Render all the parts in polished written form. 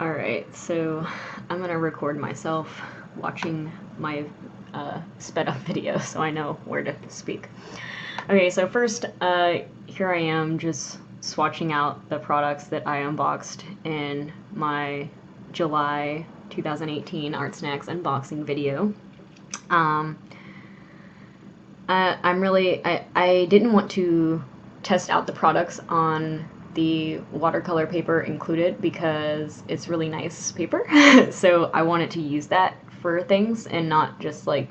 Alright, so I'm gonna record myself watching my sped up video so I know where to speak. Okay, so first, here I am just swatching out the products that I unboxed in my July 2018 Artsnacks unboxing video. I didn't want to test out the products on the watercolor paper included because it's really nice paper. So I wanted to use that for things and not just like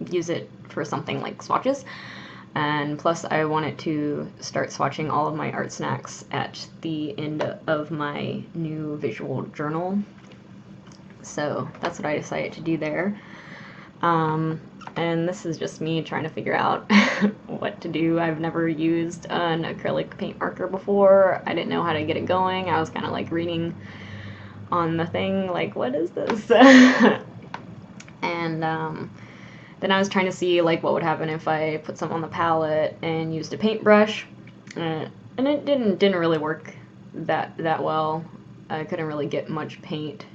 use it for something like swatches. And plus I wanted to start swatching all of my Artsnacks at the end of my new visual journal. So that's what I decided to do there. And this is just me trying to figure out what to do. I've never used an acrylic paint marker before. I didn't know how to get it going. I was kind of like reading on the thing, like, what is this? And then I was trying to see like what would happen if I put some on the palette and used a paintbrush. And it didn't really work that well. I couldn't really get much paint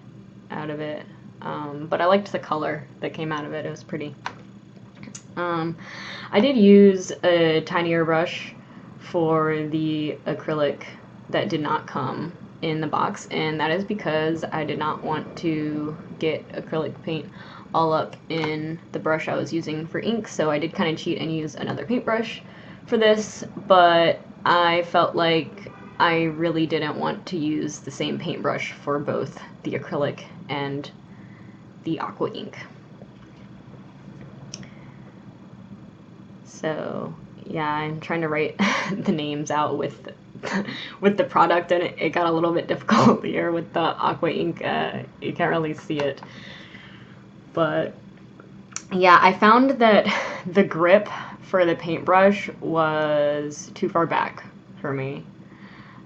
out of it. But I liked the color that came out of it. It was pretty. I did use a tinier brush for the acrylic that did not come in the box, and that is because I did not want to get acrylic paint all up in the brush I was using for ink, so I did kind of cheat and use another paintbrush for this, but I felt like I really didn't want to use the same paintbrush for both the acrylic and the aqua ink. So yeah, I'm trying to write the names out with the product, and it got a little bit difficult here with the aqua ink. You can't really see it, but yeah, I found that the grip for the paintbrush was too far back for me.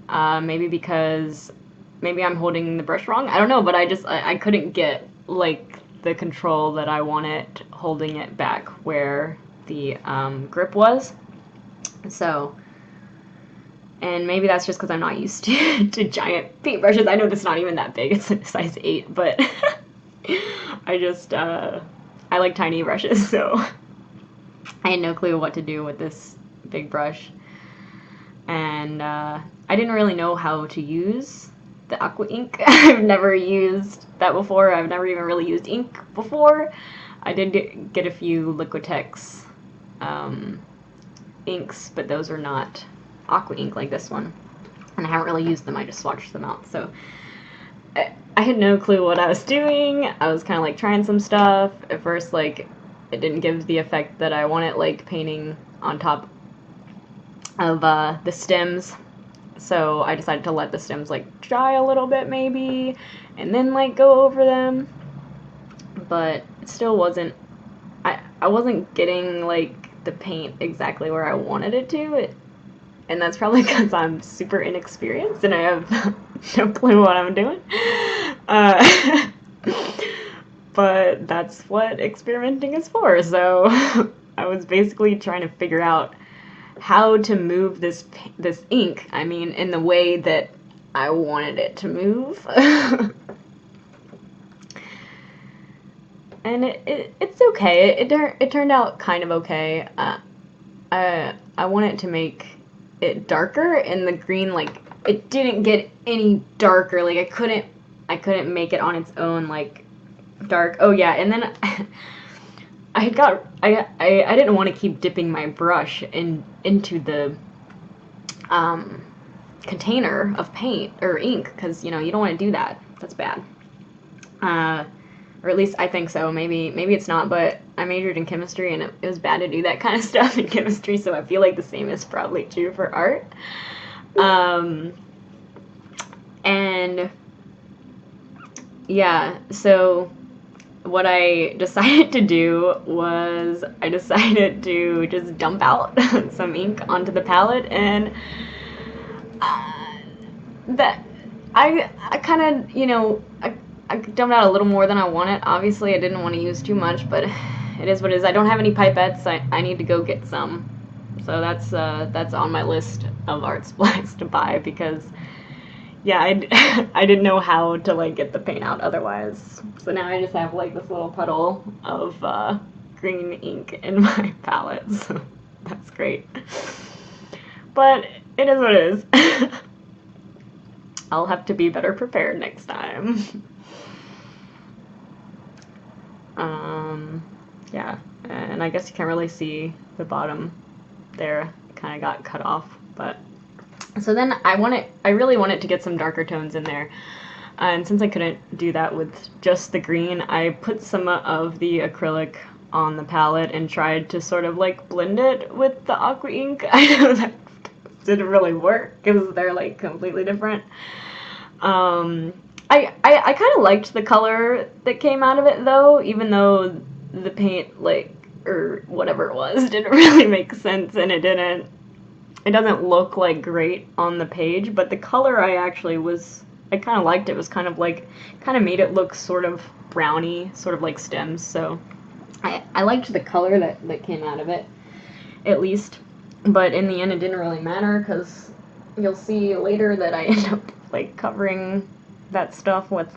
Maybe because maybe I'm holding the brush wrong, I don't know, but I couldn't get like the control that I wanted holding it back where the grip was. So, and maybe that's just because I'm not used to giant paintbrushes. I know it's not even that big, it's a size 8, but I like tiny brushes, so I had no clue what to do with this big brush. And I didn't really know how to use the aqua ink. I've never used that before. I've never even really used ink before. I did get a few Liquitex inks, but those are not aqua ink like this one. And I haven't really used them, I just swatched them out. So I had no clue what I was doing. I was kind of like trying some stuff. At first, like, it didn't give the effect that I wanted, like painting on top of the stems. So I decided to let the stems like dry a little bit maybe, and then like go over them. But it still wasn't, I wasn't getting like the paint exactly where I wanted it to. And that's probably because I'm super inexperienced and I have no clue what I'm doing. But that's what experimenting is for. So I was basically trying to figure out how to move this ink, I mean, in the way that I wanted it to move. And it's okay. It turned out kind of okay. I wanted to make it darker, and the green, like, it didn't get any darker. Like, I couldn't make it on its own like dark. Oh yeah, and then I didn't want to keep dipping my brush into the container of paint or ink, because you don't want to do that. That's bad. Or at least I think so. Maybe it's not, but I majored in chemistry and it was bad to do that kind of stuff in chemistry, so I feel like the same is probably true for art. And yeah, so what I decided to do was I decided to just dump out some ink onto the palette, and that I kind of, I dumped out a little more than I wanted. Obviously, I didn't want to use too much, but it is what it is. I don't have any pipettes. I need to go get some. So that's on my list of art supplies to buy, because yeah, I didn't know how to like get the paint out otherwise. So now I just have like this little puddle of green ink in my palette. So that's great. But it is what it is. I'll have to be better prepared next time. Yeah, and I guess you can't really see the bottom there. Kind of got cut off, but so then I really wanted to get some darker tones in there. And since I couldn't do that with just the green, I put some of the acrylic on the palette and tried to sort of like blend it with the aqua ink. I know that didn't really work because they're like completely different. I kind of liked the color that came out of it though, even though the paint like or whatever it was didn't really make sense, and it doesn't look like great on the page, but the color I kind of liked. It was kind of made it look sort of browny, sort of like stems, so I liked the color that came out of it, at least. But in the end, it didn't really matter, because you'll see later that I end up like covering that stuff with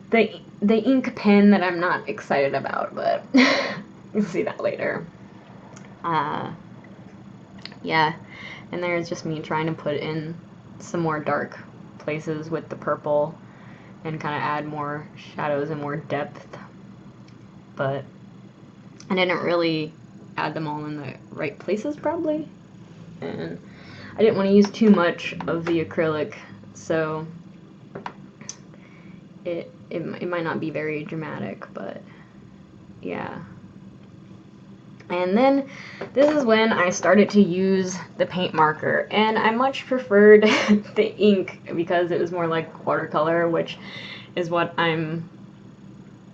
the ink pen that I'm not excited about, but you'll see that later. Yeah, and there's just me trying to put in some more dark places with the purple and kind of add more shadows and more depth, but I didn't really add them all in the right places probably, and I didn't want to use too much of the acrylic, so it might not be very dramatic, but yeah. And then this is when I started to use the paint marker, and I much preferred the ink because it was more like watercolor, which is what I'm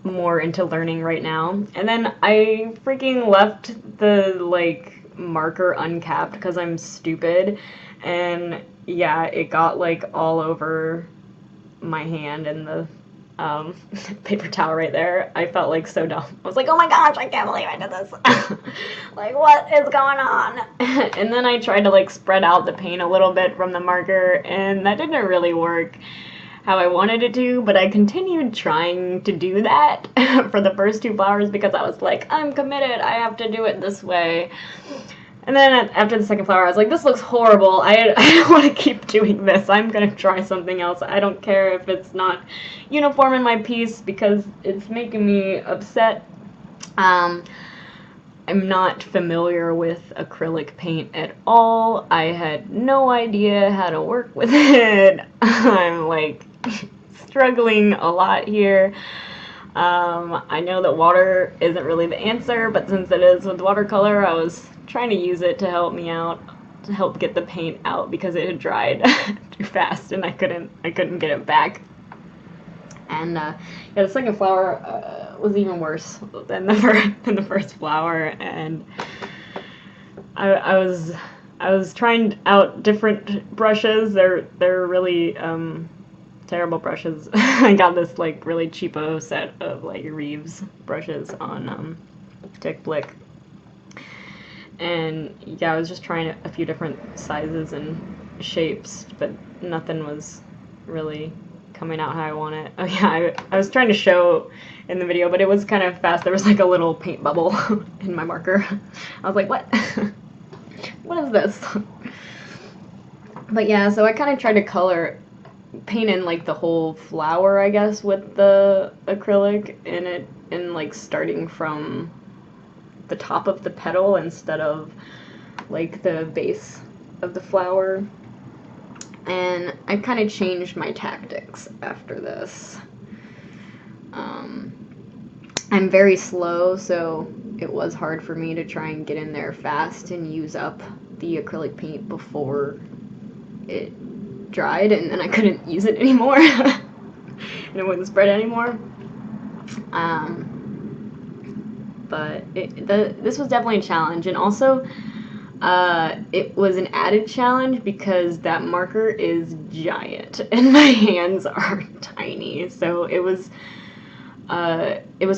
more into learning right now. And then I freaking left the like marker uncapped because I'm stupid, and yeah, it got like all over my hand and the paper towel right there. I felt like so dumb. I was like, oh my gosh, I can't believe I did this. Like, what is going on? And then I tried to like spread out the paint a little bit from the marker, and that didn't really work how I wanted it to, but I continued trying to do that for the first 2 flowers because I was like, I'm committed, I have to do it this way. And then after the second flower, I was like, this looks horrible. I don't want to keep doing this. I'm going to try something else. I don't care if it's not uniform in my piece because it's making me upset. I'm not familiar with acrylic paint at all. I had no idea how to work with it. I'm like struggling a lot here. I know that water isn't really the answer, but since it is with watercolor, I was trying to use it to help me out, to help get the paint out because it had dried too fast and I couldn't get it back. And yeah, the second flower was even worse than the first flower, and I was trying out different brushes. They're really terrible brushes. I got this like really cheapo set of like Reeves brushes on Tick Blick, and yeah, I was just trying a few different sizes and shapes, but nothing was really coming out how I want it. Oh yeah, I was trying to show in the video, but it was kind of fast. There was like a little paint bubble in my marker. I was like, what? What is this? But yeah, so I kind of tried to paint in like the whole flower, I guess, with the acrylic in it, and like starting from the top of the petal instead of like the base of the flower. And I kind of changed my tactics after this. I'm very slow, so it was hard for me to try and get in there fast and use up the acrylic paint before it dried, and then I couldn't use it anymore. And it wouldn't spread anymore. But this was definitely a challenge, and also it was an added challenge because that marker is giant and my hands are tiny, so it was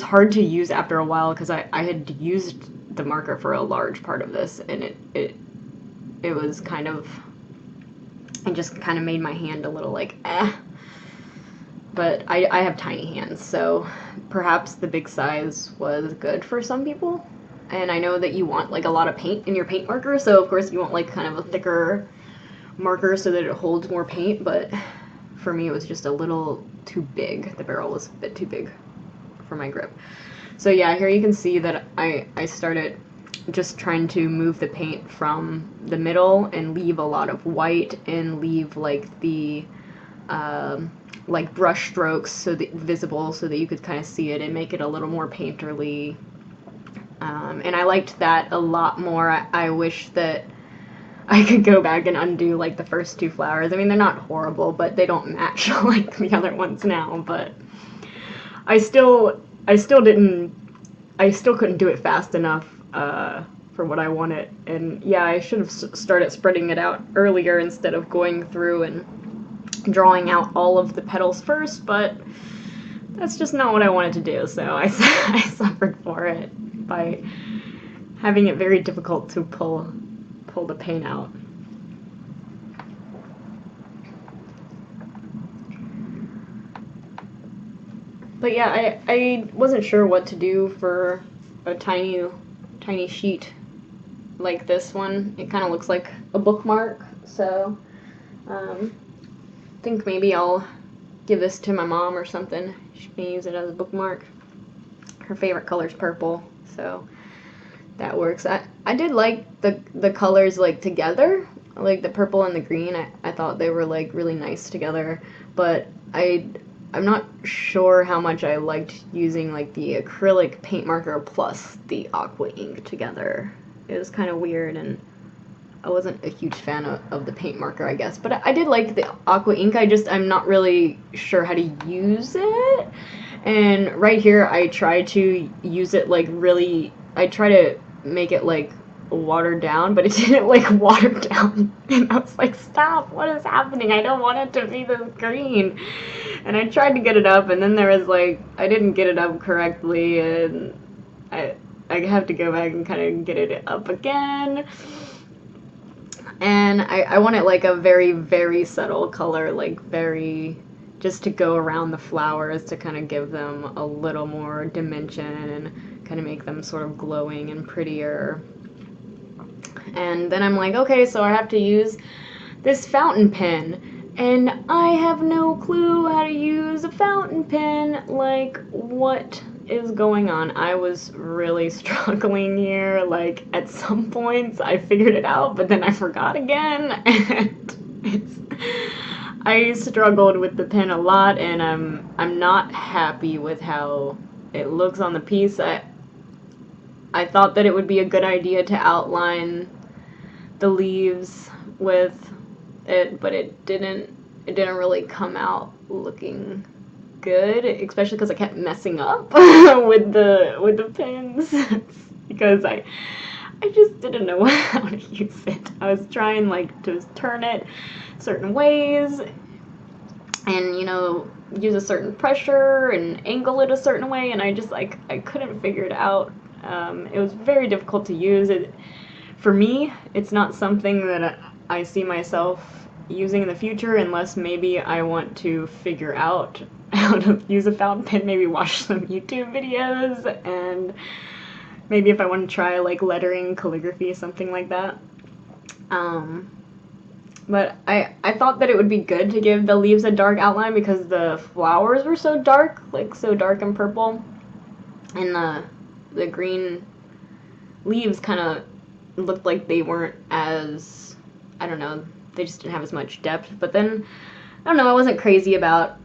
hard to use after a while because I had used the marker for a large part of this, and it was kind of It just kind of made my hand a little like, eh. But I have tiny hands, so perhaps the big size was good for some people. And I know that you want like a lot of paint in your paint marker, so of course you want like kind of a thicker marker so that it holds more paint, but for me it was just a little too big. The barrel was a bit too big for my grip. So yeah, here you can see that I started just trying to move the paint from the middle and leave a lot of white and leave like the like brush strokes so that visible so that you could kind of see it and make it a little more painterly. And I liked that a lot more. I wish that I could go back and undo like the first two flowers. I mean, they're not horrible, but they don't match like the other ones now. But I still couldn't do it fast enough for what I wanted. And yeah, I should have started spreading it out earlier instead of going through and drawing out all of the petals first, but that's just not what I wanted to do, so I suffered for it by having it very difficult to pull the paint out. But yeah, I wasn't sure what to do for a tiny sheet like this one. It kind of looks like a bookmark, so I think maybe I'll give this to my mom or something. She can use it as a bookmark. Her favorite color's purple, so that works. I did like the colors like together, like the purple and the green. I thought they were like really nice together, but I'm not sure how much I liked using like the acrylic paint marker plus the aqua ink together. It was kind of weird, and I wasn't a huge fan of the paint marker, I guess. But I did like the aqua ink. I'm not really sure how to use it. And right here, I try to use it like really, I try to make it like watered down, but it didn't like water down. And I was like, stop, what is happening? I don't want it to be this green. And I tried to get it up, and then there was like, I didn't get it up correctly, and I have to go back and kind of get it up again. And I want it like a very, very subtle color, like very, just to go around the flowers to kind of give them a little more dimension and kind of make them sort of glowing and prettier. And then I'm like, okay, so I have to use this fountain pen, and I have no clue how to use a fountain pen. Like, what is going on? I was really struggling here. Like, at some points I figured it out, but then I forgot again, and I struggled with the pen a lot, and I'm not happy with how it looks on the piece. I thought that it would be a good idea to outline the leaves with it, but it didn't really come out looking good, especially because I kept messing up with the pens because I just didn't know how to use it. I was trying like to turn it certain ways and, you know, use a certain pressure and angle it a certain way, and I just like I couldn't figure it out. It was very difficult to use. It for me, it's not something that I see myself using in the future unless maybe I want to figure out how to use a fountain pen, maybe watch some YouTube videos, and maybe if I want to try like lettering, calligraphy, something like that. But I thought that it would be good to give the leaves a dark outline because the flowers were so dark, like so dark and purple, and the green leaves kind of looked like they weren't as, I don't know, they just didn't have as much depth. But then, I don't know, I wasn't crazy about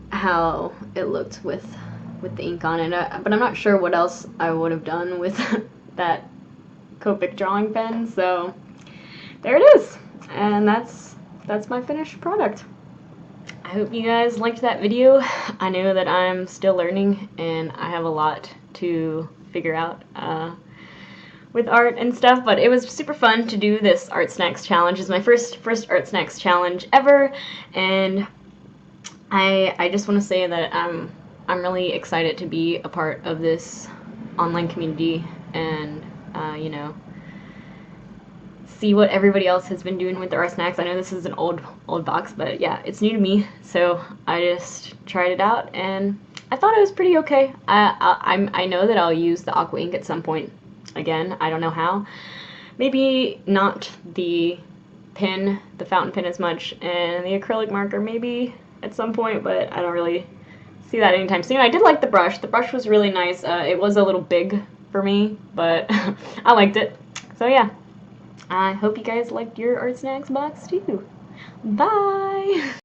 how it looked with the ink on it, but I'm not sure what else I would have done with that Copic drawing pen, so there it is, and that's my finished product. I hope you guys liked that video. I know that I'm still learning, and I have a lot to figure out with art and stuff, but it was super fun to do this Artsnacks challenge. It's my first Artsnacks challenge ever, and I just want to say that I'm really excited to be a part of this online community, and you know, see what everybody else has been doing with the Artsnacks. I know this is an old box, but yeah, it's new to me, so I just tried it out and I thought it was pretty okay. I know that I'll use the aqua ink at some point again. I don't know how. Maybe not the pen, the fountain pen as much, and the acrylic marker maybe at some point, but I don't really see that anytime soon. I did like the brush. The brush was really nice. It was a little big for me, but I liked it. So yeah, I hope you guys liked your Artsnacks box too. Bye!